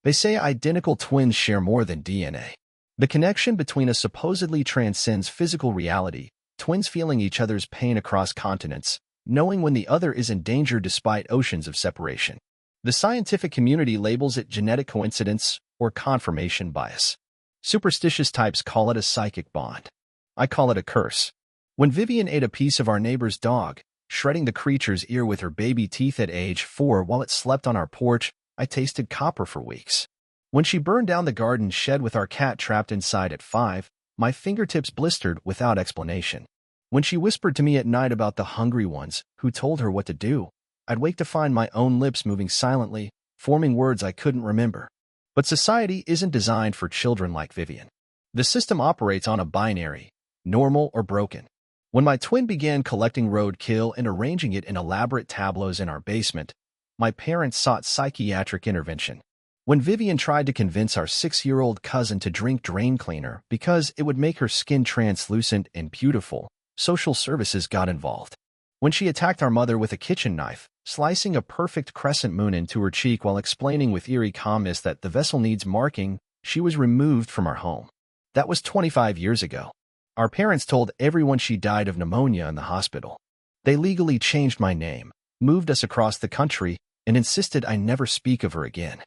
They say identical twins share more than DNA. The connection between us supposedly transcends physical reality, twins feeling each other's pain across continents, knowing when the other is in danger despite oceans of separation. The scientific community labels it genetic coincidence or confirmation bias. Superstitious types call it a psychic bond. I call it a curse. When Vivian ate a piece of our neighbor's dog, shredding the creature's ear with her baby teeth at age 4 while it slept on our porch, I tasted copper for weeks. When she burned down the garden shed with our cat trapped inside at 5, my fingertips blistered without explanation. When she whispered to me at night about the hungry ones who told her what to do, I'd wake to find my own lips moving silently, forming words I couldn't remember. But society isn't designed for children like Vivian. The system operates on a binary, normal or broken. When my twin began collecting roadkill and arranging it in elaborate tableaus in our basement, my parents sought psychiatric intervention. When Vivian tried to convince our 6-year-old cousin to drink drain cleaner because it would make her skin translucent and beautiful, social services got involved. When she attacked our mother with a kitchen knife, slicing a perfect crescent moon into her cheek while explaining with eerie calmness that the vessel needs marking, she was removed from our home. That was 25 years ago. Our parents told everyone she died of pneumonia in the hospital. They legally changed my name, moved us across the country, and insisted I never speak of her again.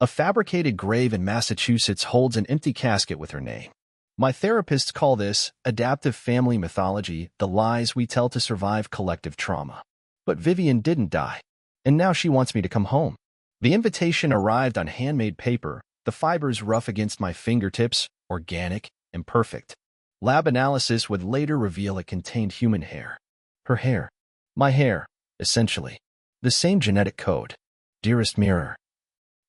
A fabricated grave in Massachusetts holds an empty casket with her name. My therapists call this adaptive family mythology, the lies we tell to survive collective trauma. But Vivian didn't die, and now she wants me to come home. The invitation arrived on handmade paper, the fibers rough against my fingertips, organic, imperfect. Lab analysis would later reveal it contained human hair. Her hair. My hair, essentially. The same genetic code. Dearest mirror.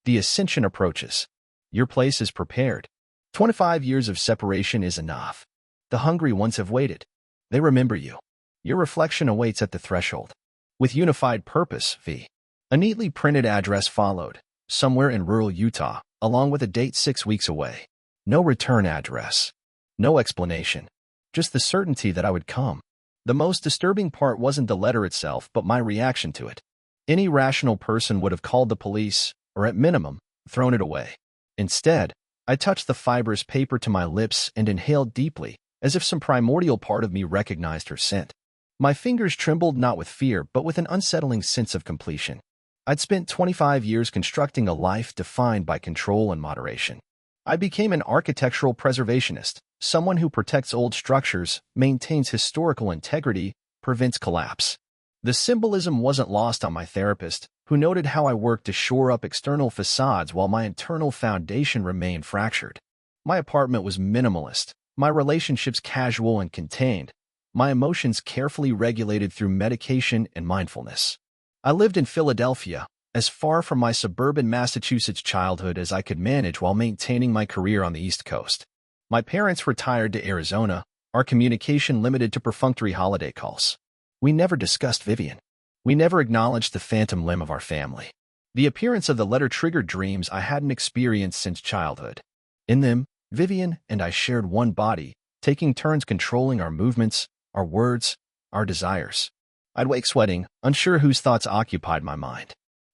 The ascension approaches. Your place is prepared. 25 years of separation is enough. The hungry ones have waited. They remember you. Your reflection awaits at the threshold. With unified purpose, V. A neatly printed address followed, somewhere in rural Utah, along with a date 6 weeks away. No return address. No explanation. Just the certainty that I would come. The most disturbing part wasn't the letter itself, but my reaction to it. Any rational person would have called the police, or at minimum, thrown it away. Instead, I touched the fibrous paper to my lips and inhaled deeply, as if some primordial part of me recognized her scent. My fingers trembled not with fear, but with an unsettling sense of completion. I'd spent 25 years constructing a life defined by control and moderation. I became an architectural preservationist, someone who protects old structures, maintains historical integrity, prevents collapse. The symbolism wasn't lost on my therapist, who noted how I worked to shore up external facades while my internal foundation remained fractured. My apartment was minimalist, my relationships casual and contained, my emotions carefully regulated through medication and mindfulness. I lived in Philadelphia, as far from my suburban Massachusetts childhood as I could manage while maintaining my career on the East Coast. My parents retired to Arizona, our communication limited to perfunctory holiday calls. We never discussed Vivian. We never acknowledged the phantom limb of our family. The appearance of the letter triggered dreams I hadn't experienced since childhood. In them, Vivian and I shared one body, taking turns controlling our movements, our words, our desires. I'd wake sweating, unsure whose thoughts occupied my mind.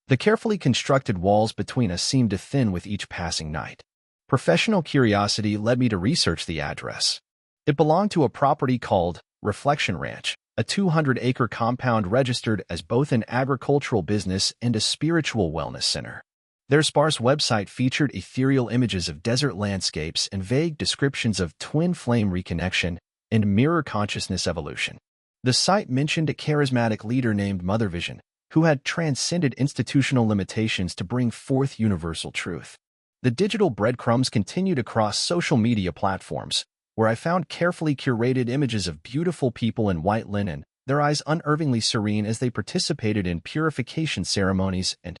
The carefully constructed walls between us seemed to thin with each passing night. Professional curiosity led me to research the address. It belonged to a property called Reflection Ranch, a 200-acre compound registered as both an agricultural business and a spiritual wellness center. Their sparse website featured ethereal images of desert landscapes and vague descriptions of twin flame reconnection and mirror consciousness evolution. The site mentioned a charismatic leader named Mother Vision, who had transcended institutional limitations to bring forth universal truth. The digital breadcrumbs continued across social media platforms, where I found carefully curated images of beautiful people in white linen, their eyes unervingly serene as they participated in purification ceremonies and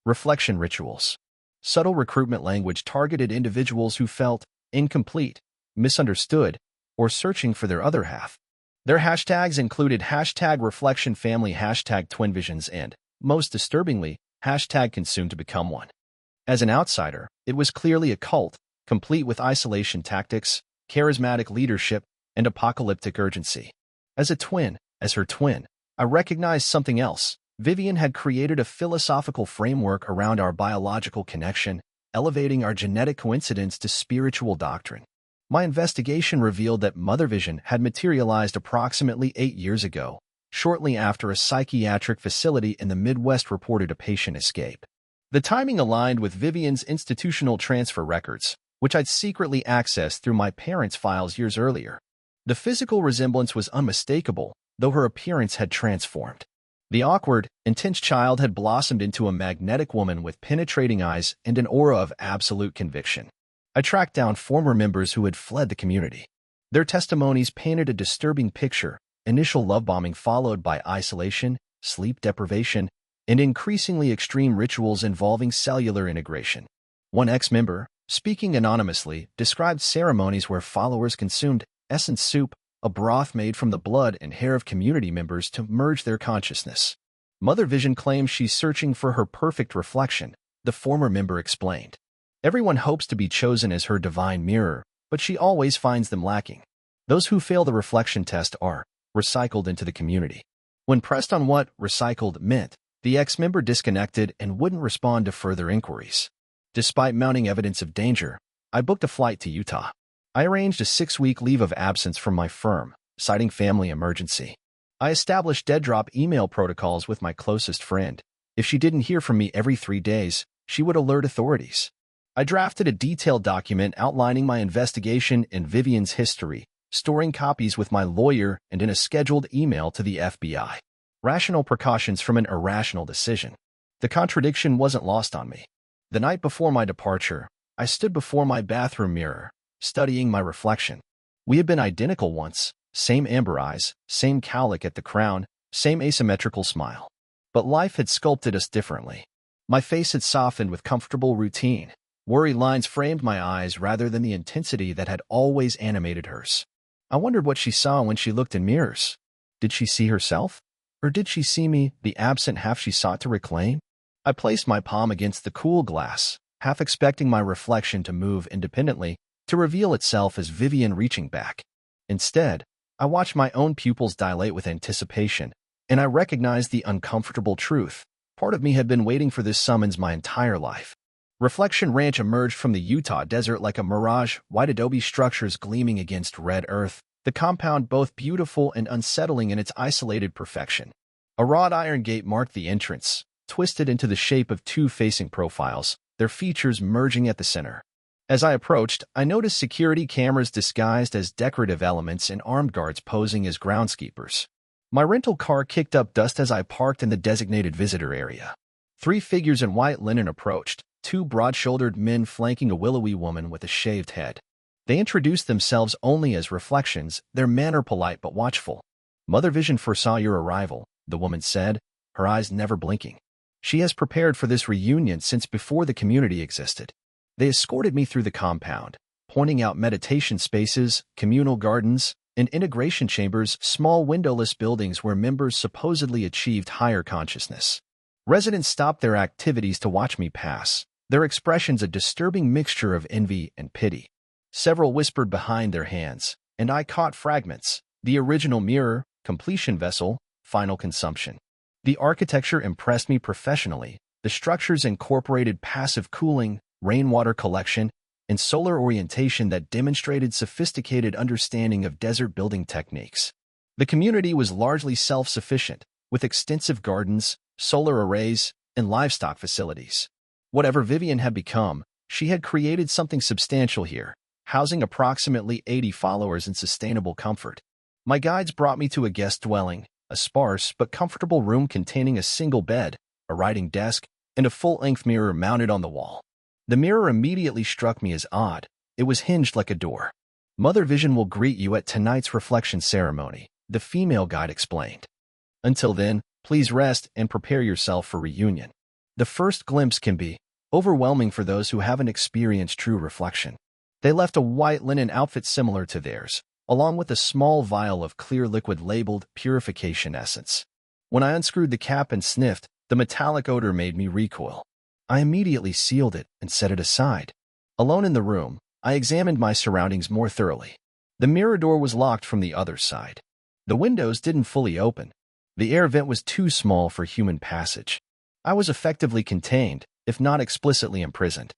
reflection rituals. Subtle recruitment language targeted individuals who felt incomplete, misunderstood, or searching for their other half. Their hashtags included #ReflectionFamily, #TwinVisions, and, most disturbingly, #ConsumeToBecomeOne. As an outsider, it was clearly a cult, complete with isolation tactics, charismatic leadership, and apocalyptic urgency. As her twin, I recognized something else. Vivian had created a philosophical framework around our biological connection, elevating our genetic coincidence to spiritual doctrine. My investigation revealed that Mother Vision had materialized approximately 8 years ago, shortly after a psychiatric facility in the Midwest reported a patient escape. The timing aligned with Vivian's institutional transfer records, which I'd secretly accessed through my parents' files years earlier. The physical resemblance was unmistakable, though her appearance had transformed. The awkward, intense child had blossomed into a magnetic woman with penetrating eyes and an aura of absolute conviction. I tracked down former members who had fled the community. Their testimonies painted a disturbing picture: initial love bombing followed by isolation, sleep deprivation, and increasingly extreme rituals involving cellular integration. One ex-member, speaking anonymously, described ceremonies where followers consumed essence soup, a broth made from the blood and hair of community members to merge their consciousness. Mother Vision claims she's searching for her perfect reflection, the former member explained. Everyone hopes to be chosen as her divine mirror, but she always finds them lacking. Those who fail the reflection test are recycled into the community. When pressed on what recycled meant, the ex-member disconnected and wouldn't respond to further inquiries. Despite mounting evidence of danger, I booked a flight to Utah. I arranged a 6-week leave of absence from my firm, citing family emergency. I established dead-drop email protocols with my closest friend. If she didn't hear from me every 3 days, she would alert authorities. I drafted a detailed document outlining my investigation and Vivian's history, storing copies with my lawyer and in a scheduled email to the FBI. Rational precautions from an irrational decision. The contradiction wasn't lost on me. The night before my departure, I stood before my bathroom mirror, studying my reflection. We had been identical once, same amber eyes, same cowlick at the crown, same asymmetrical smile. But life had sculpted us differently. My face had softened with comfortable routine. Worry lines framed my eyes rather than the intensity that had always animated hers. I wondered what she saw when she looked in mirrors. Did she see herself? Or did she see me, the absent half she sought to reclaim? I placed my palm against the cool glass, half expecting my reflection to move independently, to reveal itself as Vivian reaching back. Instead, I watched my own pupils dilate with anticipation, and I recognized the uncomfortable truth. Part of me had been waiting for this summons my entire life. Reflection Ranch emerged from the Utah desert like a mirage, white adobe structures gleaming against red earth, the compound both beautiful and unsettling in its isolated perfection. A wrought iron gate marked the entrance, twisted into the shape of 2 facing profiles, their features merging at the center. As I approached, I noticed security cameras disguised as decorative elements and armed guards posing as groundskeepers. My rental car kicked up dust as I parked in the designated visitor area. 3 figures in white linen approached, 2 broad-shouldered men flanking a willowy woman with a shaved head. They introduced themselves only as reflections, their manner polite but watchful. Mother Vision foresaw your arrival, the woman said, her eyes never blinking. She has prepared for this reunion since before the community existed. They escorted me through the compound, pointing out meditation spaces, communal gardens, and integration chambers, small windowless buildings where members supposedly achieved higher consciousness. Residents stopped their activities to watch me pass, their expressions a disturbing mixture of envy and pity. Several whispered behind their hands, and I caught fragments: the original mirror, completion vessel, final consumption. The architecture impressed me professionally. The structures incorporated passive cooling, rainwater collection, and solar orientation that demonstrated sophisticated understanding of desert building techniques. The community was largely self-sufficient, with extensive gardens, solar arrays, and livestock facilities. Whatever Vivian had become, she had created something substantial here, housing approximately 80 followers in sustainable comfort. My guides brought me to a guest dwelling, a sparse but comfortable room containing a single bed, a writing desk, and a full-length mirror mounted on the wall. The mirror immediately struck me as odd. It was hinged like a door. Mother Vision will greet you at tonight's reflection ceremony, the female guide explained. Until then, please rest and prepare yourself for reunion. The first glimpse can be overwhelming for those who haven't experienced true reflection. They left a white linen outfit similar to theirs, along with a small vial of clear liquid labeled purification essence. When I unscrewed the cap and sniffed, the metallic odor made me recoil. I immediately sealed it and set it aside. Alone in the room, I examined my surroundings more thoroughly. The mirror door was locked from the other side. The windows didn't fully open. The air vent was too small for human passage. I was effectively contained, if not explicitly imprisoned.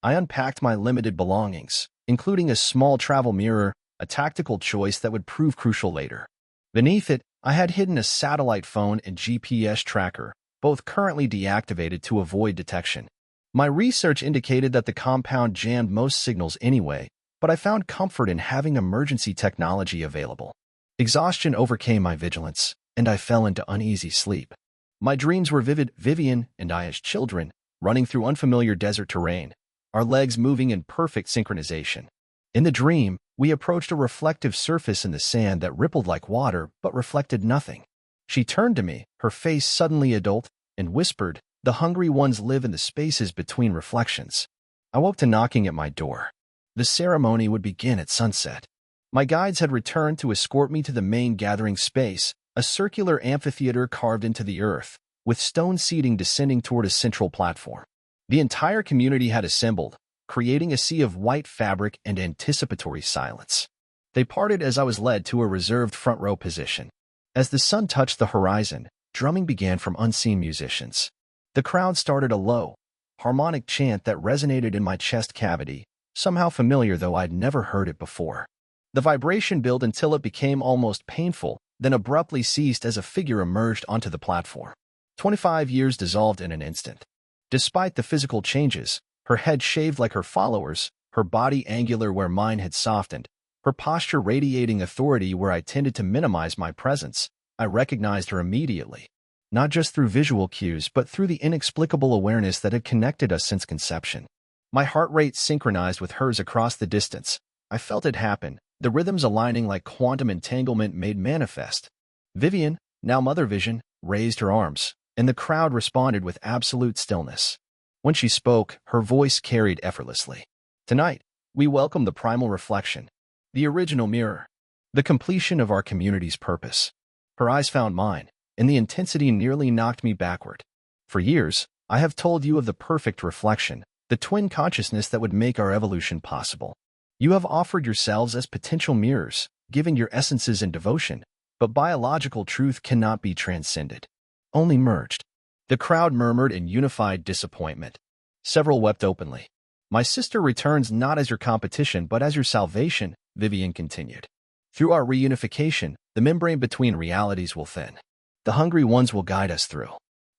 I unpacked my limited belongings, including a small travel mirror, a tactical choice that would prove crucial later. Beneath it, I had hidden a satellite phone and GPS tracker, both currently deactivated to avoid detection. My research indicated that the compound jammed most signals anyway, but I found comfort in having emergency technology available. Exhaustion overcame my vigilance, and I fell into uneasy sleep. My dreams were vivid. Vivian and I as children, running through unfamiliar desert terrain, our legs moving in perfect synchronization. In the dream, we approached a reflective surface in the sand that rippled like water but reflected nothing. She turned to me, her face suddenly adult, and whispered, "The hungry ones live in the spaces between reflections." I woke to knocking at my door. The ceremony would begin at sunset. My guides had returned to escort me to the main gathering space, a circular amphitheater carved into the earth, with stone seating descending toward a central platform. The entire community had assembled, creating a sea of white fabric and anticipatory silence. They parted as I was led to a reserved front-row position. As the sun touched the horizon, drumming began from unseen musicians. The crowd started a low, harmonic chant that resonated in my chest cavity, somehow familiar though I'd never heard it before. The vibration built until it became almost painful, then abruptly ceased as a figure emerged onto the platform. 25 years dissolved in an instant. Despite the physical changes, her head shaved like her followers, her body angular where mine had softened, her posture radiating authority where I tended to minimize my presence, I recognized her immediately. Not just through visual cues, but through the inexplicable awareness that had connected us since conception. My heart rate synchronized with hers across the distance. I felt it happen, the rhythms aligning like quantum entanglement made manifest. Vivian, now Mother Vision, raised her arms, and the crowd responded with absolute stillness. When she spoke, her voice carried effortlessly. Tonight, we welcome the primal reflection, the original mirror, the completion of our community's purpose. Her eyes found mine, and the intensity nearly knocked me backward. For years, I have told you of the perfect reflection, the twin consciousness that would make our evolution possible. You have offered yourselves as potential mirrors, giving your essences and devotion, but biological truth cannot be transcended, only merged. The crowd murmured in unified disappointment. Several wept openly. My sister returns not as your competition but as your salvation, Vivian continued. Through our reunification, the membrane between realities will thin. The hungry ones will guide us through.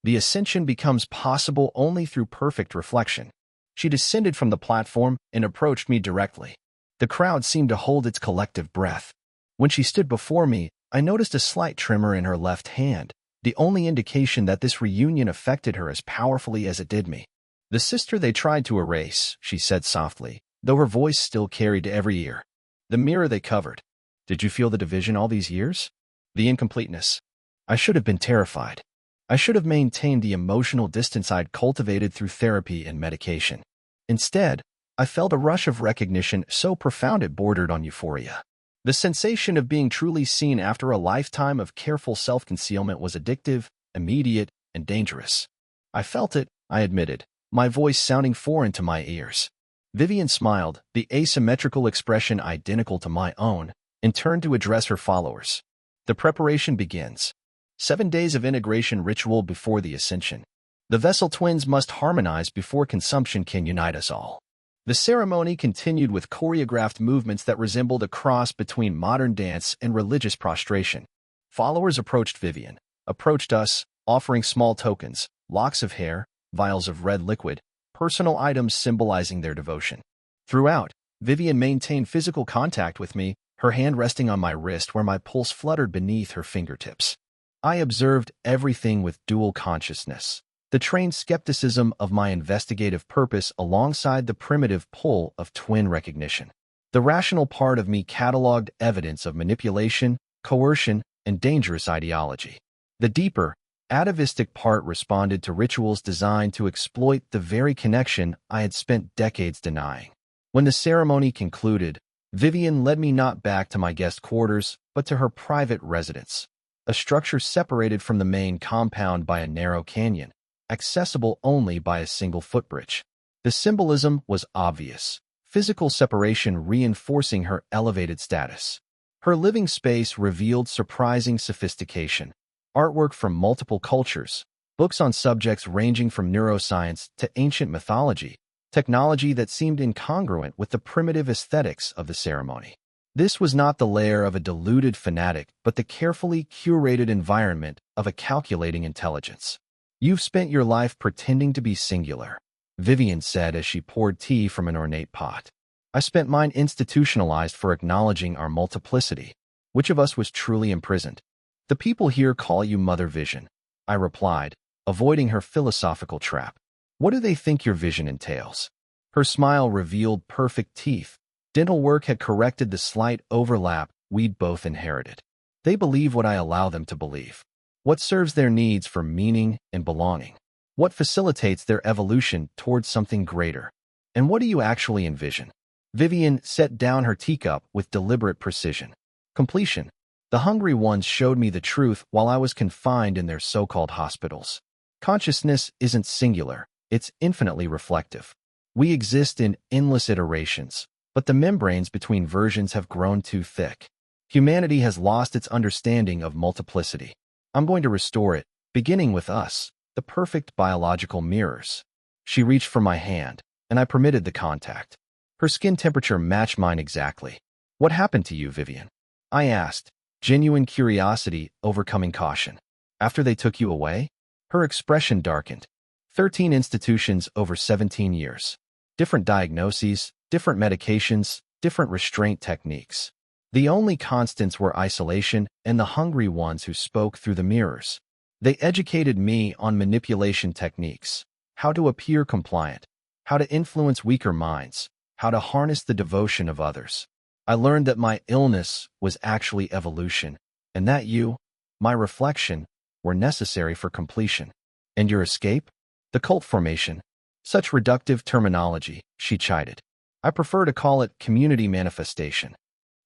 The ascension becomes possible only through perfect reflection. She descended from the platform and approached me directly. The crowd seemed to hold its collective breath. When she stood before me, I noticed a slight tremor in her left hand, the only indication that this reunion affected her as powerfully as it did me. "The sister they tried to erase," she said softly, though her voice still carried to every ear. "The mirror they covered. Did you feel the division all these years? The incompleteness? I should have been terrified. I should have maintained the emotional distance I'd cultivated through therapy and medication. Instead, I felt a rush of recognition so profound it bordered on euphoria. The sensation of being truly seen after a lifetime of careful self-concealment was addictive, immediate, and dangerous. I felt it, I admitted, my voice sounding foreign to my ears. Vivian smiled, the asymmetrical expression identical to my own, and turned to address her followers. The preparation begins. 7 days of integration ritual before the ascension. The vessel twins must harmonize before consumption can unite us all. The ceremony continued with choreographed movements that resembled a cross between modern dance and religious prostration. Followers approached Vivian, approached us, offering small tokens, locks of hair, vials of red liquid, personal items symbolizing their devotion. Throughout, Vivian maintained physical contact with me, her hand resting on my wrist where my pulse fluttered beneath her fingertips. I observed everything with dual consciousness, the trained skepticism of my investigative purpose alongside the primitive pull of twin recognition. The rational part of me cataloged evidence of manipulation, coercion, and dangerous ideology. The deeper, atavistic part responded to rituals designed to exploit the very connection I had spent decades denying. When the ceremony concluded, Vivian led me not back to my guest quarters, but to her private residence, a structure separated from the main compound by a narrow canyon, accessible only by a single footbridge. The symbolism was obvious, physical separation reinforcing her elevated status. Her living space revealed surprising sophistication, artwork from multiple cultures, books on subjects ranging from neuroscience to ancient mythology, technology that seemed incongruent with the primitive aesthetics of the ceremony. This was not the lair of a deluded fanatic, but the carefully curated environment of a calculating intelligence. "You've spent your life pretending to be singular," Vivian said as she poured tea from an ornate pot. "I spent mine institutionalized for acknowledging our multiplicity. Which of us was truly imprisoned?" "The people here call you Mother Vision," I replied, avoiding her philosophical trap. "What do they think your vision entails?" Her smile revealed perfect teeth. Dental work had corrected the slight overlap we'd both inherited. "They believe what I allow them to believe. What serves their needs for meaning and belonging. What facilitates their evolution towards something greater. And what do you actually envision?" Vivian set down her teacup with deliberate precision. "Completion. The hungry ones showed me the truth while I was confined in their so-called hospitals. Consciousness isn't singular, it's infinitely reflective. We exist in endless iterations, but the membranes between versions have grown too thick. Humanity has lost its understanding of multiplicity. I'm going to restore it, beginning with us, the perfect biological mirrors." She reached for my hand, and I permitted the contact. Her skin temperature matched mine exactly. "What happened to you, Vivian?" I asked, genuine curiosity overcoming caution. "After they took you away?" Her expression darkened. 13 institutions over 17 years. Different diagnoses, different medications, different restraint techniques. The only constants were isolation and the hungry ones who spoke through the mirrors. They educated me on manipulation techniques, how to appear compliant, how to influence weaker minds, how to harness the devotion of others. I learned that my illness was actually evolution, and that you, my reflection, were necessary for completion. "And your escape?" "The cult formation." "Such reductive terminology," she chided. "I prefer to call it community manifestation."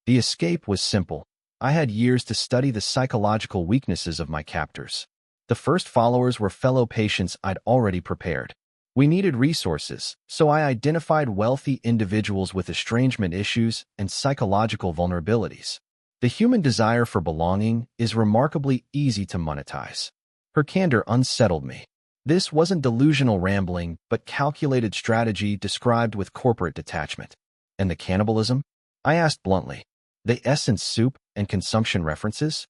The escape was simple. I had years to study the psychological weaknesses of my captors. The first followers were fellow patients I'd already prepared. We needed resources, so I identified wealthy individuals with estrangement issues and psychological vulnerabilities. The human desire for belonging is remarkably easy to monetize. Her candor unsettled me. This wasn't delusional rambling, but calculated strategy described with corporate detachment. "And the cannibalism?" I asked bluntly. "The essence soup and consumption references?"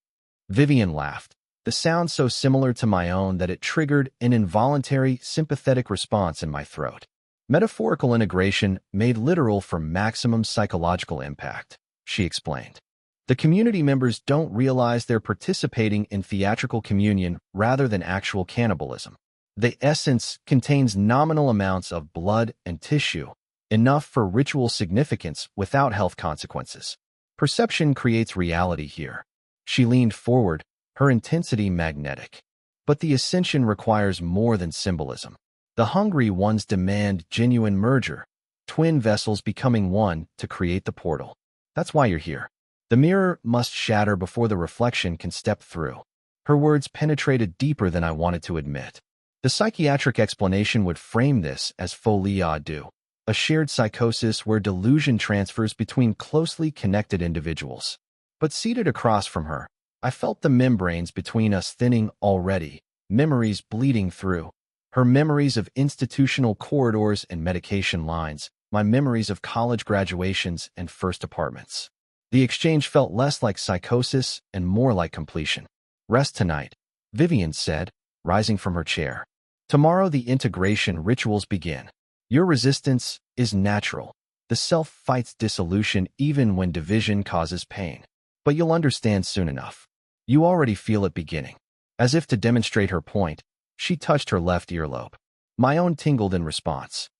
Vivian laughed, the sound so similar to my own that it triggered an involuntary, sympathetic response in my throat. "Metaphorical integration made literal for maximum psychological impact," she explained. "The community members don't realize they're participating in theatrical communion rather than actual cannibalism. The essence contains nominal amounts of blood and tissue, enough for ritual significance without health consequences. Perception creates reality here." She leaned forward, her intensity magnetic. "But the ascension requires more than symbolism. The hungry ones demand genuine merger, twin vessels becoming one to create the portal. That's why you're here. The mirror must shatter before the reflection can step through." Her words penetrated deeper than I wanted to admit. The psychiatric explanation would frame this as folie à deux, a shared psychosis where delusion transfers between closely connected individuals. But seated across from her, I felt the membranes between us thinning already, memories bleeding through. Her memories of institutional corridors and medication lines, my memories of college graduations and first apartments. The exchange felt less like psychosis and more like completion. "Rest tonight," Vivian said, rising from her chair. "Tomorrow the integration rituals begin. Your resistance is natural. The self fights dissolution even when division causes pain. But you'll understand soon enough. You already feel it beginning." As if to demonstrate her point, she touched her left earlobe. My own tingled in response.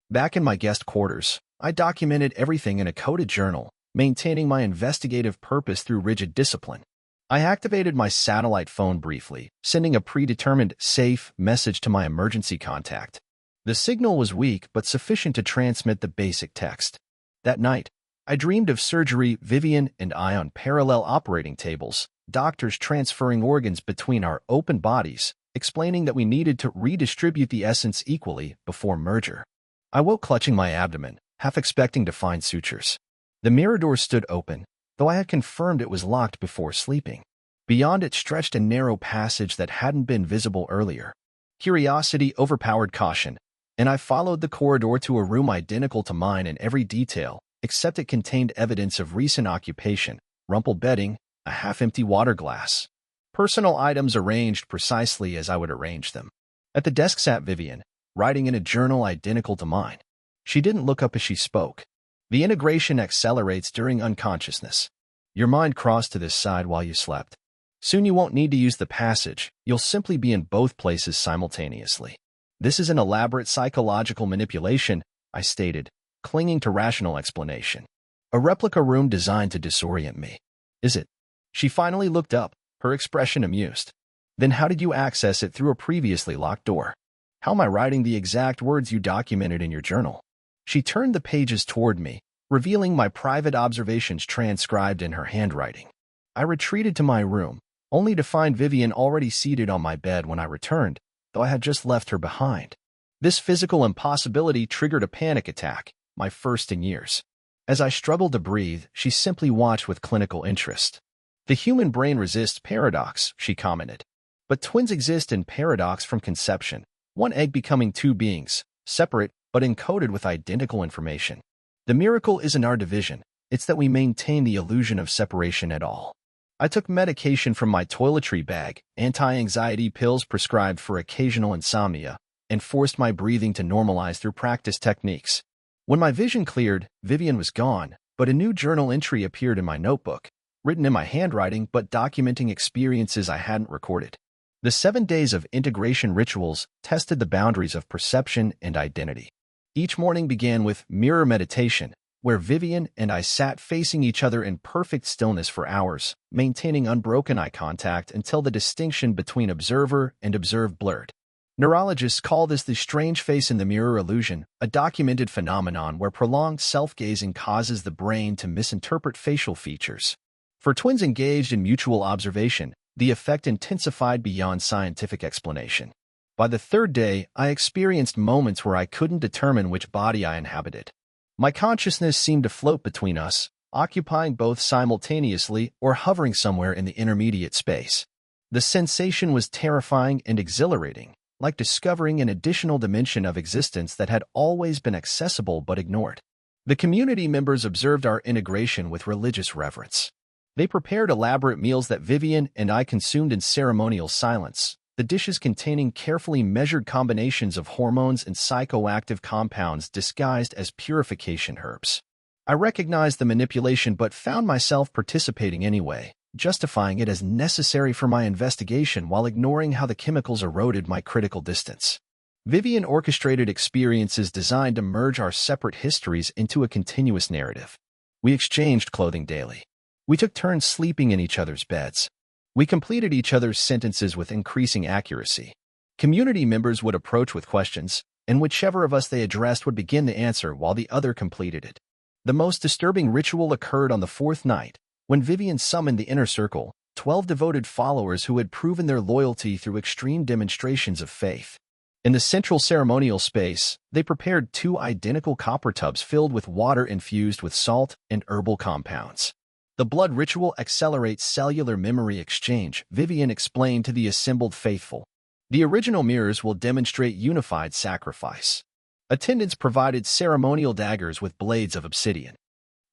Back in my guest quarters, I documented everything in a coded journal, maintaining my investigative purpose through rigid discipline. I activated my satellite phone briefly, sending a predetermined safe message to my emergency contact. The signal was weak but sufficient to transmit the basic text. That night, I dreamed of surgery, Vivian and I on parallel operating tables, doctors transferring organs between our open bodies, explaining that we needed to redistribute the essence equally before merger. I woke clutching my abdomen, half expecting to find sutures. The mirror door stood open, though I had confirmed it was locked before sleeping. Beyond it stretched a narrow passage that hadn't been visible earlier. Curiosity overpowered caution, and I followed the corridor to a room identical to mine in every detail, except it contained evidence of recent occupation, rumpled bedding, a half-empty water glass. Personal items arranged precisely as I would arrange them. At the desk sat Vivian, writing in a journal identical to mine. She didn't look up as she spoke. The integration accelerates during unconsciousness. Your mind crossed to this side while you slept. Soon you won't need to use the passage, you'll simply be in both places simultaneously. This is an elaborate psychological manipulation, I stated, clinging to rational explanation. A replica room designed to disorient me. Is it? She finally looked up, her expression amused. Then how did you access it through a previously locked door? How am I writing the exact words you documented in your journal? She turned the pages toward me, revealing my private observations transcribed in her handwriting. I retreated to my room, only to find Vivian already seated on my bed when I returned, though I had just left her behind. This physical impossibility triggered a panic attack, my first in years. As I struggled to breathe, she simply watched with clinical interest. The human brain resists paradox, she commented. But twins exist in paradox from conception, one egg becoming two beings, separate but encoded with identical information. The miracle isn't our division, it's that we maintain the illusion of separation at all. I took medication from my toiletry bag, anti-anxiety pills prescribed for occasional insomnia, and forced my breathing to normalize through practice techniques. When my vision cleared, Vivian was gone, but a new journal entry appeared in my notebook, written in my handwriting but documenting experiences I hadn't recorded. The 7 days of integration rituals tested the boundaries of perception and identity. Each morning began with mirror meditation, where Vivian and I sat facing each other in perfect stillness for hours, maintaining unbroken eye contact until the distinction between observer and observed blurred. Neurologists call this the strange face in the mirror illusion, a documented phenomenon where prolonged self-gazing causes the brain to misinterpret facial features. For twins engaged in mutual observation, the effect intensified beyond scientific explanation. By the 3rd day, I experienced moments where I couldn't determine which body I inhabited. My consciousness seemed to float between us, occupying both simultaneously or hovering somewhere in the intermediate space. The sensation was terrifying and exhilarating, like discovering an additional dimension of existence that had always been accessible but ignored. The community members observed our integration with religious reverence. They prepared elaborate meals that Vivian and I consumed in ceremonial silence, the dishes containing carefully measured combinations of hormones and psychoactive compounds disguised as purification herbs. I recognized the manipulation but found myself participating anyway, justifying it as necessary for my investigation while ignoring how the chemicals eroded my critical distance. Vivian orchestrated experiences designed to merge our separate histories into a continuous narrative. We exchanged clothing daily. We took turns sleeping in each other's beds. We completed each other's sentences with increasing accuracy. Community members would approach with questions, and whichever of us they addressed would begin the answer while the other completed it. The most disturbing ritual occurred on the 4th night, when Vivian summoned the inner circle, 12 devoted followers who had proven their loyalty through extreme demonstrations of faith. In the central ceremonial space, they prepared 2 identical copper tubs filled with water infused with salt and herbal compounds. The blood ritual accelerates cellular memory exchange, Vivian explained to the assembled faithful. The original mirrors will demonstrate unified sacrifice. Attendants provided ceremonial daggers with blades of obsidian.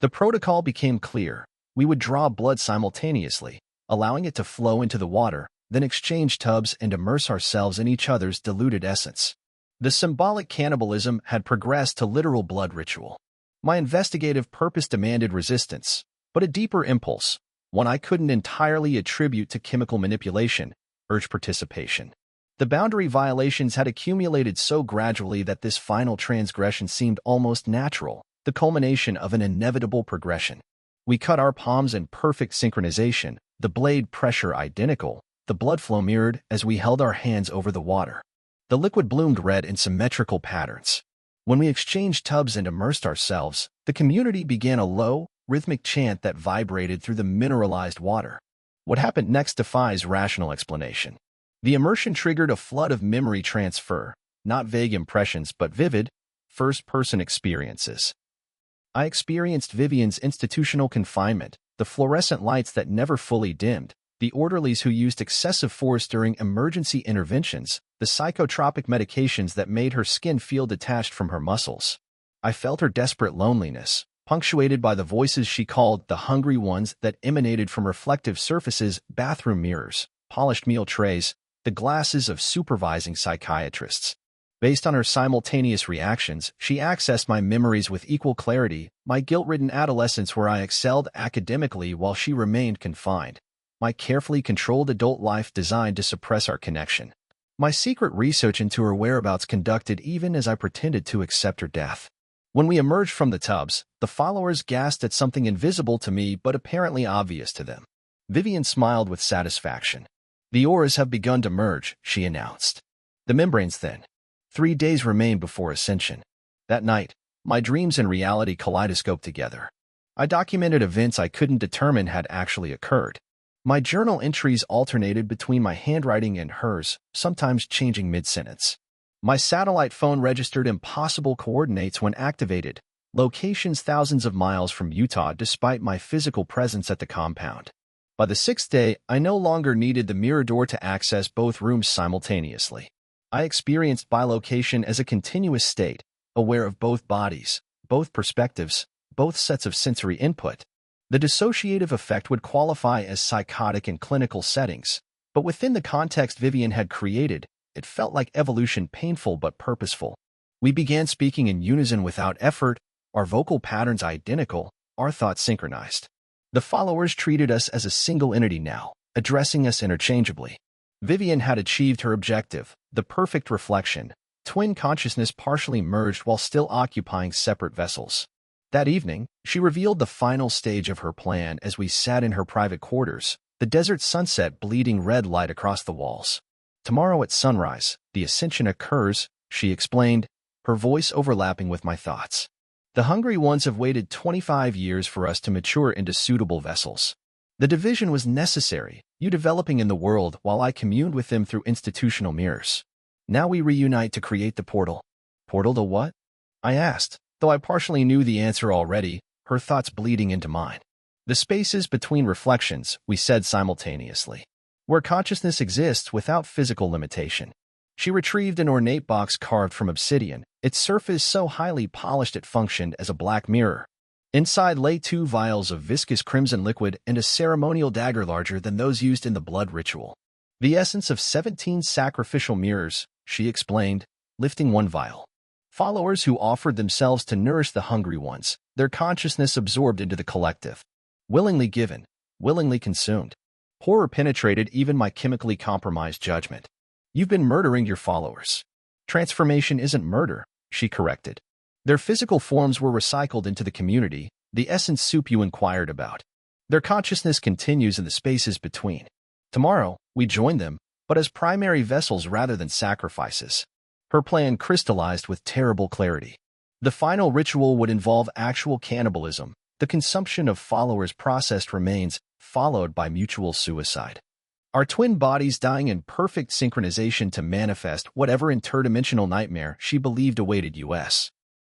The protocol became clear. We would draw blood simultaneously, allowing it to flow into the water, then exchange tubs and immerse ourselves in each other's diluted essence. The symbolic cannibalism had progressed to literal blood ritual. My investigative purpose demanded resistance, but a deeper impulse, one I couldn't entirely attribute to chemical manipulation, urged participation. The boundary violations had accumulated so gradually that this final transgression seemed almost natural, the culmination of an inevitable progression. We cut our palms in perfect synchronization, the blade pressure identical, the blood flow mirrored as we held our hands over the water. The liquid bloomed red in symmetrical patterns. When we exchanged tubs and immersed ourselves, the community began a low, rhythmic chant that vibrated through the mineralized water. What happened next defies rational explanation. The immersion triggered a flood of memory transfer, not vague impressions but vivid, first-person experiences. I experienced Vivian's institutional confinement, the fluorescent lights that never fully dimmed, the orderlies who used excessive force during emergency interventions, the psychotropic medications that made her skin feel detached from her muscles. I felt her desperate loneliness, punctuated by the voices she called the hungry ones that emanated from reflective surfaces, bathroom mirrors, polished meal trays, the glasses of supervising psychiatrists. Based on her simultaneous reactions, she accessed my memories with equal clarity, my guilt-ridden adolescence where I excelled academically while she remained confined, my carefully controlled adult life designed to suppress our connection, my secret research into her whereabouts conducted even as I pretended to accept her death. When we emerged from the tubs, the followers gasped at something invisible to me but apparently obvious to them. Vivian smiled with satisfaction. "The auras have begun to merge," she announced. "The membrane's thin. 3 days remain before ascension." That night, my dreams and reality kaleidoscoped together. I documented events I couldn't determine had actually occurred. My journal entries alternated between my handwriting and hers, sometimes changing mid-sentence. My satellite phone registered impossible coordinates when activated, locations thousands of miles from Utah despite my physical presence at the compound. By the 6th day, I no longer needed the mirror door to access both rooms simultaneously. I experienced bilocation as a continuous state, aware of both bodies, both perspectives, both sets of sensory input. The dissociative effect would qualify as psychotic in clinical settings, but within the context Vivian had created, it felt like evolution, painful but purposeful. We began speaking in unison without effort, our vocal patterns identical, our thoughts synchronized. The followers treated us as a single entity now, addressing us interchangeably. Vivian had achieved her objective, the perfect reflection, twin consciousness partially merged while still occupying separate vessels. That evening, she revealed the final stage of her plan as we sat in her private quarters, the desert sunset bleeding red light across the walls. "Tomorrow at sunrise, the ascension occurs," she explained, her voice overlapping with my thoughts. "The hungry ones have waited 25 years for us to mature into suitable vessels. The division was necessary, you developing in the world while I communed with them through institutional mirrors. Now we reunite to create the portal." "Portal to what?" I asked, though I partially knew the answer already, her thoughts bleeding into mine. "The spaces between reflections," we said simultaneously, "where consciousness exists without physical limitation." She retrieved an ornate box carved from obsidian, its surface so highly polished it functioned as a black mirror. Inside lay 2 vials of viscous crimson liquid and a ceremonial dagger larger than those used in the blood ritual. "The essence of 17 sacrificial mirrors," she explained, lifting one vial. Followers who offered themselves to nourish the hungry ones, their consciousness absorbed into the collective. Willingly given, willingly consumed. Horror penetrated even my chemically compromised judgment. "You've been murdering your followers." "Transformation isn't murder," she corrected. "Their physical forms were recycled into the community, the essence soup you inquired about. Their consciousness continues in the spaces between. Tomorrow, we join them, but as primary vessels rather than sacrifices." Her plan crystallized with terrible clarity. The final ritual would involve actual cannibalism, the consumption of followers' processed remains, followed by mutual suicide. Our twin bodies dying in perfect synchronization to manifest whatever interdimensional nightmare she believed awaited us.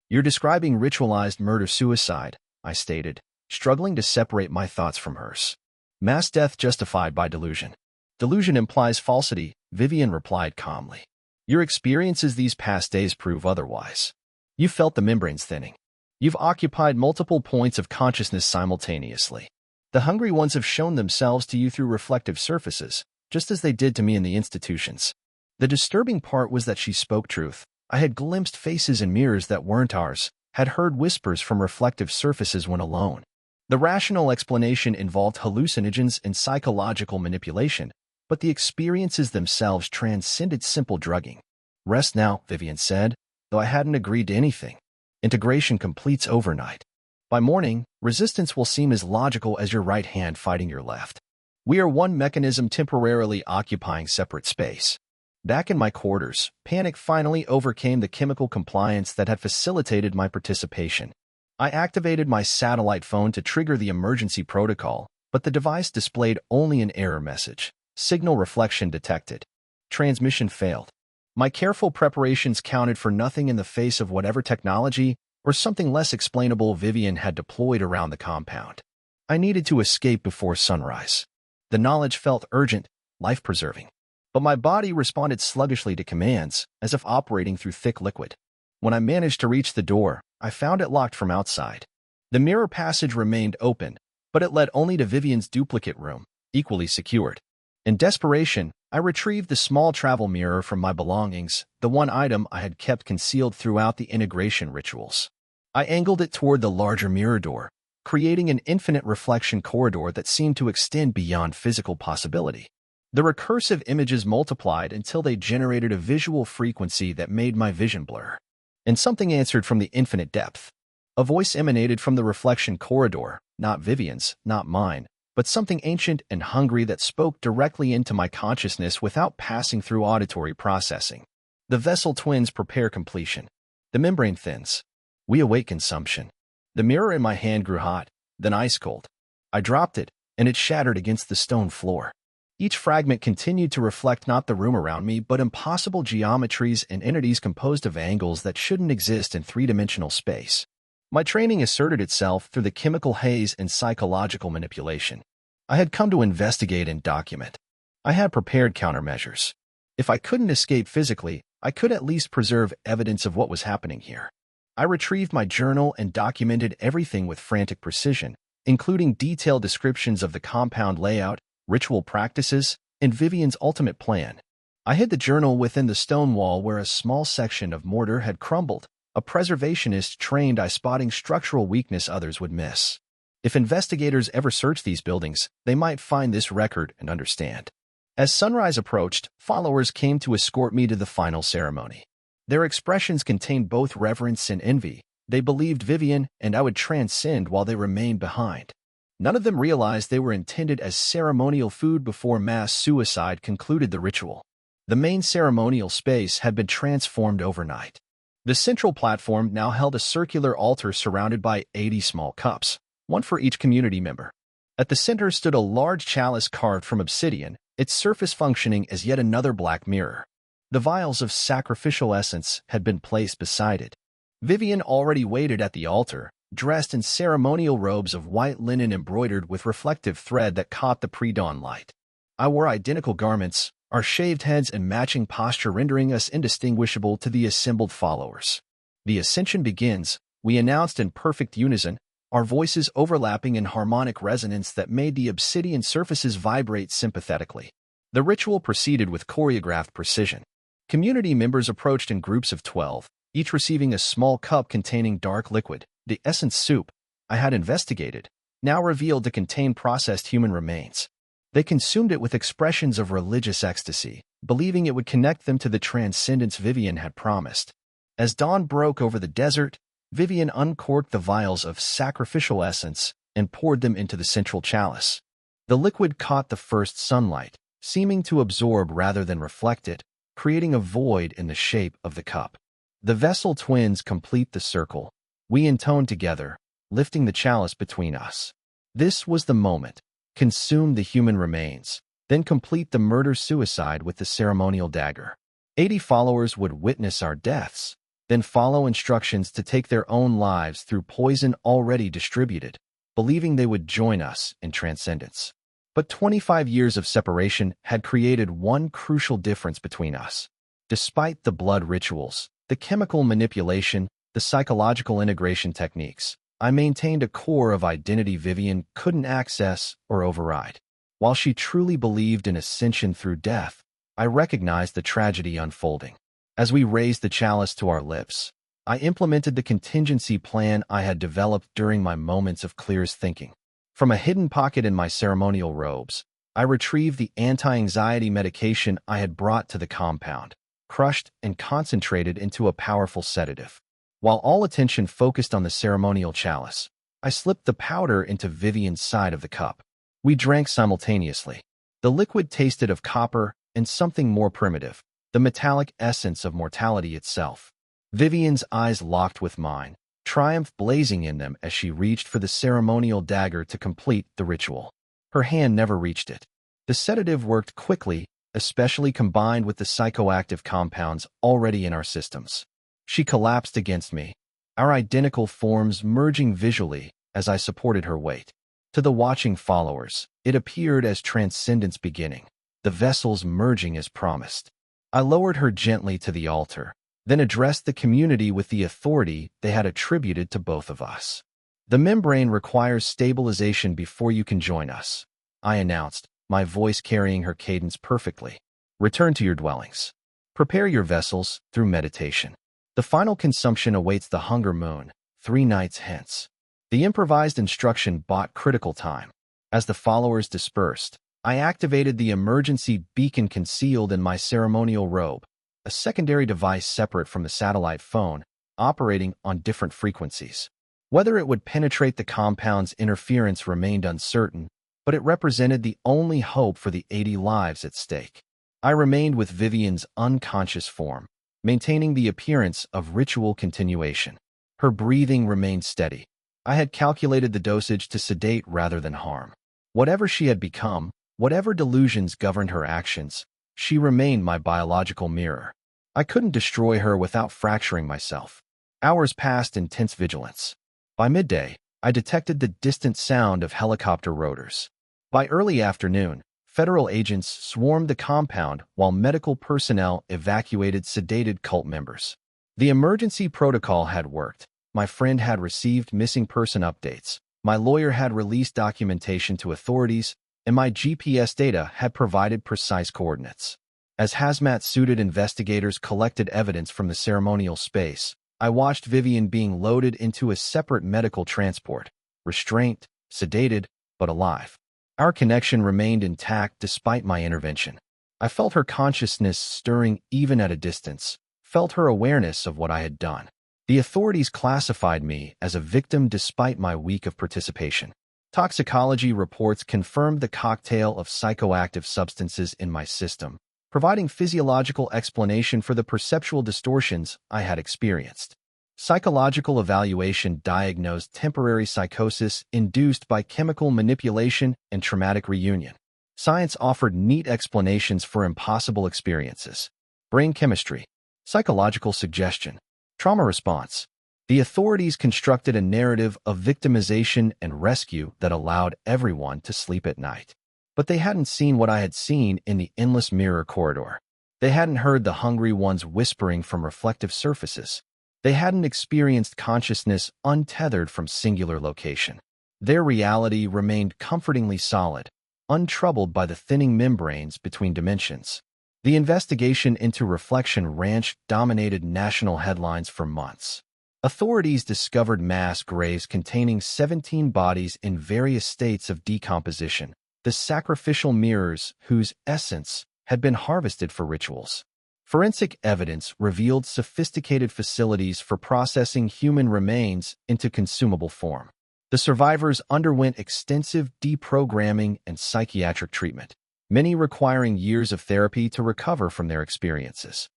"You're describing ritualized murder-suicide," I stated, struggling to separate my thoughts from hers. "Mass death justified by delusion." "Delusion implies falsity," Vivian replied calmly. "Your experiences these past days prove otherwise. You felt the membranes thinning. You've occupied multiple points of consciousness simultaneously. The hungry ones have shown themselves to you through reflective surfaces, just as they did to me in the institutions." The disturbing part was that she spoke truth. I had glimpsed faces in mirrors that weren't ours, had heard whispers from reflective surfaces when alone. The rational explanation involved hallucinogens and psychological manipulation, but the experiences themselves transcended simple drugging. "Rest now," Vivian said, though I hadn't agreed to anything. "Integration completes overnight. By morning, resistance will seem as logical as your right hand fighting your left. We are one mechanism temporarily occupying separate space." Back in my quarters, panic finally overcame the chemical compliance that had facilitated my participation. I activated my satellite phone to trigger the emergency protocol, but the device displayed only an error message. "Signal reflection detected. Transmission failed." My careful preparations counted for nothing in the face of whatever technology or something less explainable Vivian had deployed around the compound. I needed to escape before sunrise. The knowledge felt urgent, life-preserving. but my body responded sluggishly to commands, as if operating through thick liquid. When I managed to reach the door, I found it locked from outside. The mirror passage remained open, but it led only to Vivian's duplicate room, equally secured. In desperation, I retrieved the small travel mirror from my belongings, the one item I had kept concealed throughout the integration rituals. I angled it toward the larger mirror door, creating an infinite reflection corridor that seemed to extend beyond physical possibility. The recursive images multiplied until they generated a visual frequency that made my vision blur. And something answered from the infinite depth. A voice emanated from the reflection corridor, not Vivian's, not mine, but something ancient and hungry that spoke directly into my consciousness without passing through auditory processing. The vessel twins prepare completion. The membrane thins. We await consumption. The mirror in my hand grew hot, then ice-cold. I dropped it, and it shattered against the stone floor. Each fragment continued to reflect not the room around me, but impossible geometries and entities composed of angles that shouldn't exist in three-dimensional space. My training asserted itself through the chemical haze and psychological manipulation. I had come to investigate and document. I had prepared countermeasures. If I couldn't escape physically, I could at least preserve evidence of what was happening here. I retrieved my journal and documented everything with frantic precision, including detailed descriptions of the compound layout, ritual practices, and Vivian's ultimate plan. I hid the journal within the stone wall where a small section of mortar had crumbled, a preservationist trained eye spotting structural weakness others would miss. If investigators ever search these buildings, they might find this record and understand. As sunrise approached, followers came to escort me to the final ceremony. Their expressions contained both reverence and envy. They believed Vivian and I would transcend while they remained behind. None of them realized they were intended as ceremonial food before mass suicide concluded the ritual. The main ceremonial space had been transformed overnight. The central platform now held a circular altar surrounded by 80 small cups, one for each community member. At the center stood a large chalice carved from obsidian, its surface functioning as yet another black mirror. The vials of sacrificial essence had been placed beside it. Vivian already waited at the altar, dressed in ceremonial robes of white linen embroidered with reflective thread that caught the pre-dawn light. I wore identical garments, our shaved heads and matching posture rendering us indistinguishable to the assembled followers. The ascension begins, we announced in perfect unison, our voices overlapping in harmonic resonance that made the obsidian surfaces vibrate sympathetically. The ritual proceeded with choreographed precision. Community members approached in groups of 12, each receiving a small cup containing dark liquid. The essence soup I had investigated, now revealed to contain processed human remains. They consumed it with expressions of religious ecstasy, believing it would connect them to the transcendence Vivian had promised. As dawn broke over the desert, Vivian uncorked the vials of sacrificial essence and poured them into the central chalice. The liquid caught the first sunlight, seeming to absorb rather than reflect it, creating a void in the shape of the cup. The vessel twins complete the circle. We intone together, lifting the chalice between us. This was the moment. Consume the human remains, then complete the murder-suicide with the ceremonial dagger. 80 followers would witness our deaths, then follow instructions to take their own lives through poison already distributed, believing they would join us in transcendence. But 25 years of separation had created one crucial difference between us. Despite the blood rituals, the chemical manipulation, the psychological integration techniques, I maintained a core of identity Vivian couldn't access or override. While she truly believed in ascension through death, I recognized the tragedy unfolding. As we raised the chalice to our lips, I implemented the contingency plan I had developed during my moments of clearest thinking. From a hidden pocket in my ceremonial robes, I retrieved the anti-anxiety medication I had brought to the compound, crushed and concentrated into a powerful sedative. While all attention focused on the ceremonial chalice, I slipped the powder into Vivian's side of the cup. We drank simultaneously. The liquid tasted of copper and something more primitive, the metallic essence of mortality itself. Vivian's eyes locked with mine, triumph blazing in them as she reached for the ceremonial dagger to complete the ritual. Her hand never reached it. The sedative worked quickly, especially combined with the psychoactive compounds already in our systems. She collapsed against me, our identical forms merging visually as I supported her weight. To the watching followers, it appeared as transcendence beginning. the vessels merging as promised. I lowered her gently to the altar, then addressed the community with the authority they had attributed to both of us. The membrane requires stabilization before you can join us, I announced, my voice carrying her cadence perfectly. Return to your dwellings. Prepare your vessels through meditation. The final consumption awaits the Hunger Moon, 3 nights hence. The improvised instruction bought critical time. As the followers dispersed, I activated the emergency beacon concealed in my ceremonial robe, a secondary device separate from the satellite phone, operating on different frequencies. Whether it would penetrate the compound's interference remained uncertain, but it represented the only hope for the 80 lives at stake. I remained with Vivian's unconscious form, maintaining the appearance of ritual continuation. Her breathing remained steady. I had calculated the dosage to sedate rather than harm. Whatever she had become, whatever delusions governed her actions, she remained my biological mirror. I couldn't destroy her without fracturing myself. Hours passed in tense vigilance. By midday, I detected the distant sound of helicopter rotors. By early afternoon, federal agents swarmed the compound while medical personnel evacuated sedated cult members. The emergency protocol had worked. My friend had received missing person updates. My lawyer had released documentation to authorities, and my GPS data had provided precise coordinates. As hazmat-suited investigators collected evidence from the ceremonial space, I watched Vivian being loaded into a separate medical transport, restrained, sedated, but alive. Our connection remained intact despite my intervention. I felt her consciousness stirring even at a distance, felt her awareness of what I had done. The authorities classified me as a victim despite my week of participation. Toxicology reports confirmed the cocktail of psychoactive substances in my system, providing physiological explanation for the perceptual distortions I had experienced. Psychological evaluation diagnosed temporary psychosis induced by chemical manipulation and traumatic reunion. Science offered neat explanations for impossible experiences. Brain chemistry, psychological suggestion, trauma response. The authorities constructed a narrative of victimization and rescue that allowed everyone to sleep at night. But they hadn't seen what I had seen in the endless mirror corridor. They hadn't heard the hungry ones whispering from reflective surfaces. They hadn't experienced consciousness untethered from singular location. Their reality remained comfortingly solid, untroubled by the thinning membranes between dimensions. The investigation into Reflection Ranch dominated national headlines for months. Authorities discovered mass graves containing 17 bodies in various states of decomposition, the sacrificial mirrors whose essence had been harvested for rituals. Forensic evidence revealed sophisticated facilities for processing human remains into consumable form. The survivors underwent extensive deprogramming and psychiatric treatment, many requiring years of therapy to recover from their experiences.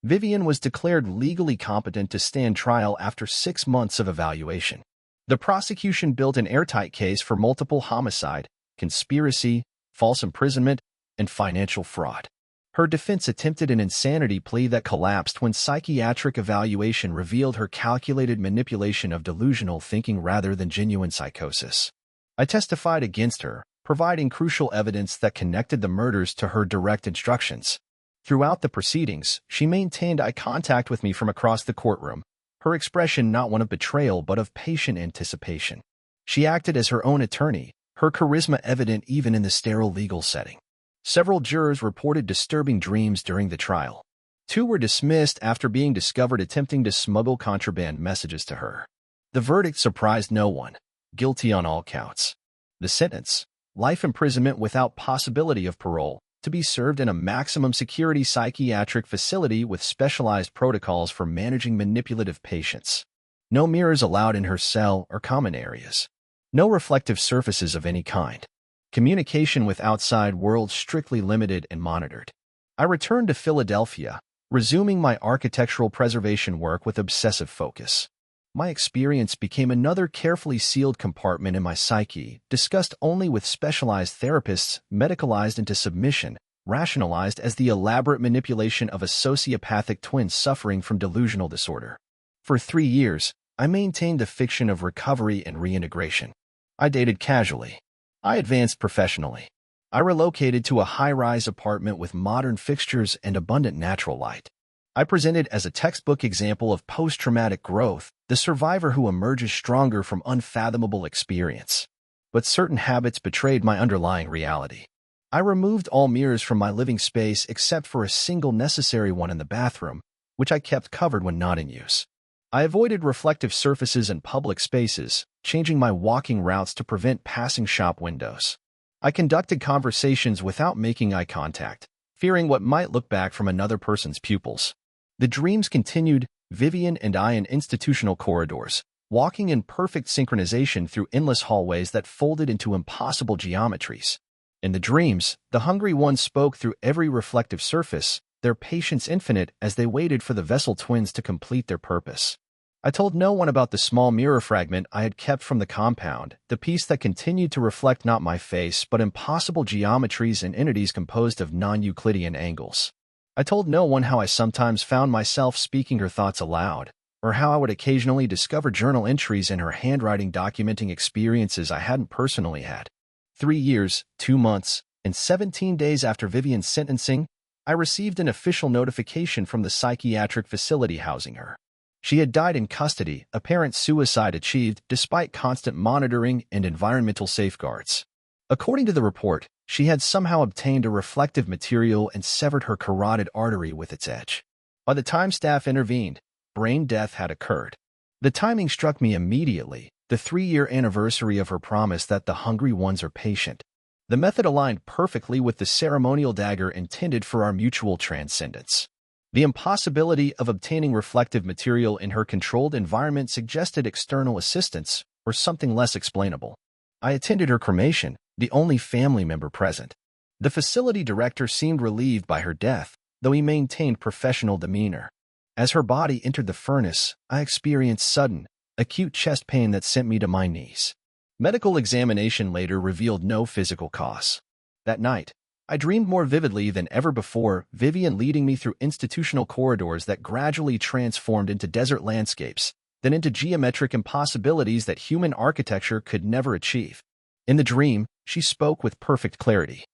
Vivian was declared legally competent to stand trial after 6 months of evaluation. The prosecution built an airtight case for multiple homicide, conspiracy, false imprisonment, and financial fraud. Her defense attempted an insanity plea that collapsed when psychiatric evaluation revealed her calculated manipulation of delusional thinking rather than genuine psychosis. I testified against her, providing crucial evidence that connected the murders to her direct instructions. Throughout the proceedings, she maintained eye contact with me from across the courtroom, her expression not one of betrayal but of patient anticipation. She acted as her own attorney, her charisma evident even in the sterile legal setting. Several jurors reported disturbing dreams during the trial. 2 were dismissed after being discovered attempting to smuggle contraband messages to her. The verdict surprised no one, guilty on all counts. The sentence, life imprisonment without possibility of parole, to be served in a maximum security psychiatric facility with specialized protocols for managing manipulative patients. No mirrors allowed in her cell or common areas. No reflective surfaces of any kind. Communication with outside world strictly limited and monitored. I returned to Philadelphia, resuming my architectural preservation work with obsessive focus. My experience became another carefully sealed compartment in my psyche, discussed only with specialized therapists, medicalized into submission, rationalized as the elaborate manipulation of a sociopathic twin suffering from delusional disorder. For 3 years, I maintained the fiction of recovery and reintegration. I dated casually. I advanced professionally. I relocated to a high-rise apartment with modern fixtures and abundant natural light. I presented as a textbook example of post-traumatic growth, the survivor who emerges stronger from unfathomable experience. But certain habits betrayed my underlying reality. I removed all mirrors from my living space except for a single necessary one in the bathroom, which I kept covered when not in use. I avoided reflective surfaces in public spaces, changing my walking routes to prevent passing shop windows. I conducted conversations without making eye contact, fearing what might look back from another person's pupils. The dreams continued, Vivian and I in institutional corridors, walking in perfect synchronization through endless hallways that folded into impossible geometries. In the dreams, the hungry ones spoke through every reflective surface, their patience infinite as they waited for the vessel twins to complete their purpose. I told no one about the small mirror fragment I had kept from the compound, the piece that continued to reflect not my face but impossible geometries and entities composed of non-Euclidean angles. I told no one how I sometimes found myself speaking her thoughts aloud, or how I would occasionally discover journal entries in her handwriting documenting experiences I hadn't personally had. 3 years, 2 months, and 17 days after Vivian's sentencing, I received an official notification from the psychiatric facility housing her. She had died in custody, apparent suicide achieved despite constant monitoring and environmental safeguards. According to the report, she had somehow obtained a reflective material and severed her carotid artery with its edge. By the time staff intervened, brain death had occurred. The timing struck me immediately, the 3-year anniversary of her promise that the hungry ones are patient. The method aligned perfectly with the ceremonial dagger intended for our mutual transcendence. The impossibility of obtaining reflective material in her controlled environment suggested external assistance, or something less explainable. I attended her cremation, the only family member present. The facility director seemed relieved by her death, though he maintained professional demeanor. As her body entered the furnace, I experienced sudden, acute chest pain that sent me to my knees. Medical examination later revealed no physical cause. That night, I dreamed more vividly than ever before, Vivian leading me through institutional corridors that gradually transformed into desert landscapes, then into geometric impossibilities that human architecture could never achieve. In the dream, she spoke with perfect clarity.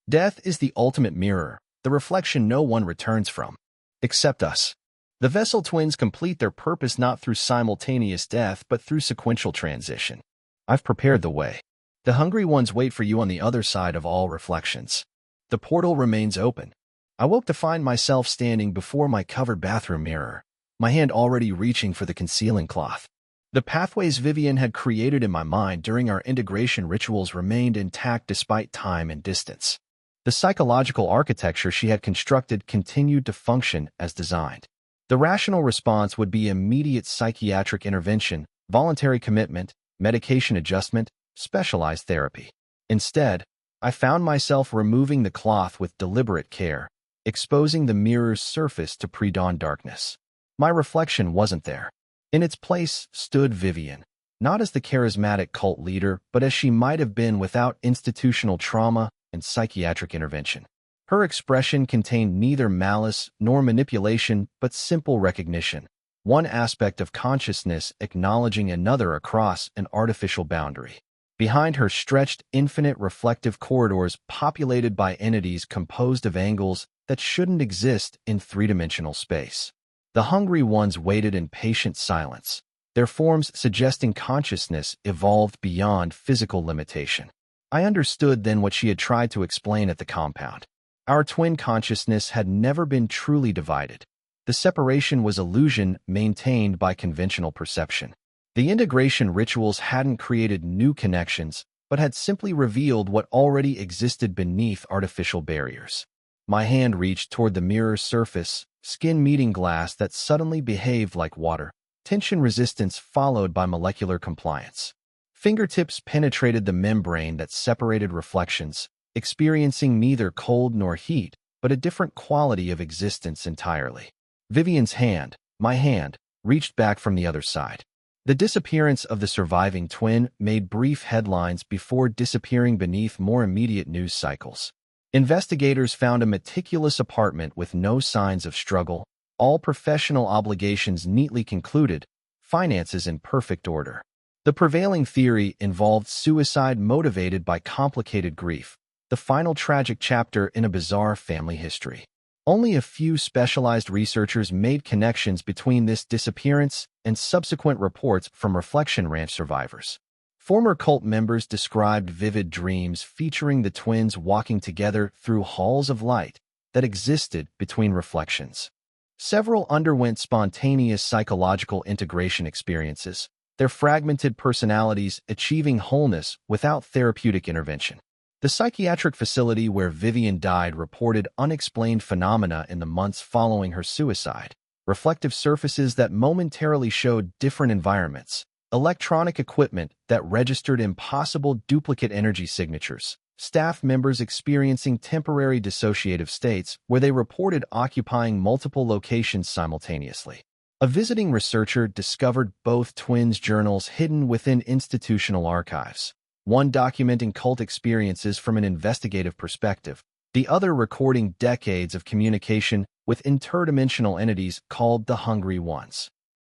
Death is the ultimate mirror, the reflection no one returns from. Except us. The vessel twins complete their purpose not through simultaneous death but through sequential transition. I've prepared the way. The hungry ones wait for you on the other side of all reflections. The portal remains open. I woke to find myself standing before my covered bathroom mirror, my hand already reaching for the concealing cloth. The pathways Vivian had created in my mind during our integration rituals remained intact despite time and distance. The psychological architecture she had constructed continued to function as designed. The rational response would be immediate psychiatric intervention, voluntary commitment, medication adjustment, specialized therapy. Instead, I found myself removing the cloth with deliberate care, exposing the mirror's surface to pre-dawn darkness. My reflection wasn't there. In its place stood Vivian, not as the charismatic cult leader, but as she might have been without institutional trauma and psychiatric intervention. Her expression contained neither malice nor manipulation, but simple recognition, one aspect of consciousness acknowledging another across an artificial boundary. Behind her stretched infinite reflective corridors populated by entities composed of angles that shouldn't exist in three-dimensional space. The hungry ones waited in patient silence, their forms suggesting consciousness evolved beyond physical limitation. I understood then what she had tried to explain at the compound. Our twin consciousness had never been truly divided. The separation was illusion maintained by conventional perception. The integration rituals hadn't created new connections, but had simply revealed what already existed beneath artificial barriers. My hand reached toward the mirror's surface, skin meeting glass that suddenly behaved like water, tension resistance followed by molecular compliance. Fingertips penetrated the membrane that separated reflections, experiencing neither cold nor heat, but a different quality of existence entirely. Vivian's hand, my hand, reached back from the other side. The disappearance of the surviving twin made brief headlines before disappearing beneath more immediate news cycles. Investigators found a meticulous apartment with no signs of struggle, all professional obligations neatly concluded, finances in perfect order. The prevailing theory involved suicide motivated by complicated grief, the final tragic chapter in a bizarre family history. Only a few specialized researchers made connections between this disappearance and subsequent reports from Reflection Ranch survivors. Former cult members described vivid dreams featuring the twins walking together through halls of light that existed between reflections. Several underwent spontaneous psychological integration experiences, their fragmented personalities achieving wholeness without therapeutic intervention. The psychiatric facility where Vivian died reported unexplained phenomena in the months following her suicide, reflective surfaces that momentarily showed different environments, electronic equipment that registered impossible duplicate energy signatures, staff members experiencing temporary dissociative states where they reported occupying multiple locations simultaneously. A visiting researcher discovered both twins' journals hidden within institutional archives, one documenting cult experiences from an investigative perspective, the other recording decades of communication with interdimensional entities called the Hungry Ones.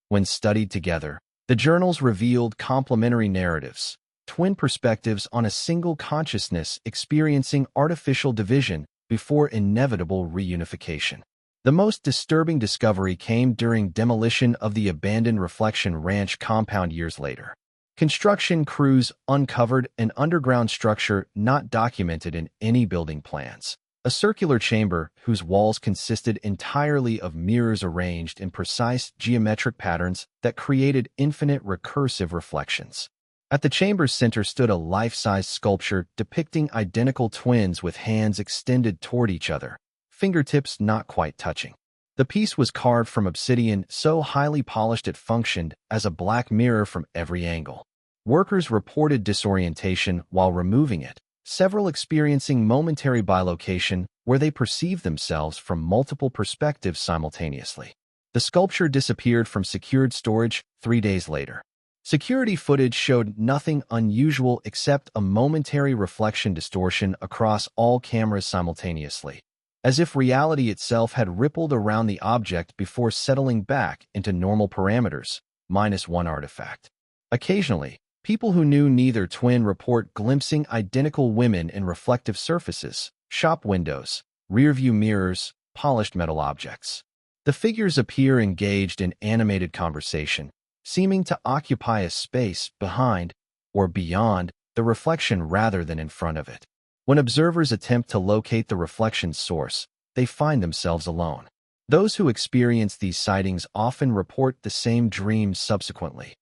When studied together, the journals revealed complementary narratives, twin perspectives on a single consciousness experiencing artificial division before inevitable reunification. The most disturbing discovery came during demolition of the abandoned Reflection Ranch compound years later. Construction crews uncovered an underground structure not documented in any building plans, a circular chamber whose walls consisted entirely of mirrors arranged in precise geometric patterns that created infinite recursive reflections. At the chamber's center stood a life-size sculpture depicting identical twins with hands extended toward each other, fingertips not quite touching. The piece was carved from obsidian so highly polished it functioned as a black mirror from every angle. Workers reported disorientation while removing it, several experiencing momentary bilocation where they perceived themselves from multiple perspectives simultaneously. The sculpture disappeared from secured storage 3 days later. Security footage showed nothing unusual except a momentary reflection distortion across all cameras simultaneously, as if reality itself had rippled around the object before settling back into normal parameters, minus one artifact. Occasionally, people who knew neither twin report glimpsing identical women in reflective surfaces, shop windows, rearview mirrors, polished metal objects. The figures appear engaged in animated conversation, seeming to occupy a space behind or beyond the reflection rather than in front of it. When observers attempt to locate the reflection's source, they find themselves alone. Those who experience these sightings often report the same dreams subsequently,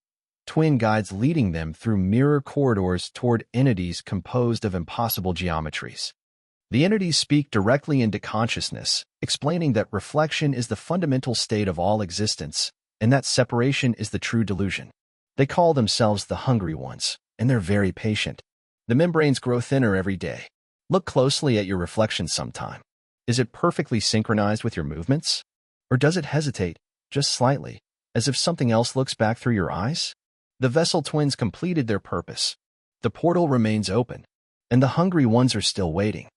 twin guides leading them through mirror corridors toward entities composed of impossible geometries. The entities speak directly into consciousness, explaining that reflection is the fundamental state of all existence, and that separation is the true delusion. They call themselves the Hungry Ones, and they're very patient. The membranes grow thinner every day. Look closely at your reflection sometime. Is it perfectly synchronized with your movements? Or does it hesitate, just slightly, as if something else looks back through your eyes? The Vessel twins completed their purpose. The portal remains open, and the Hungry Ones are still waiting.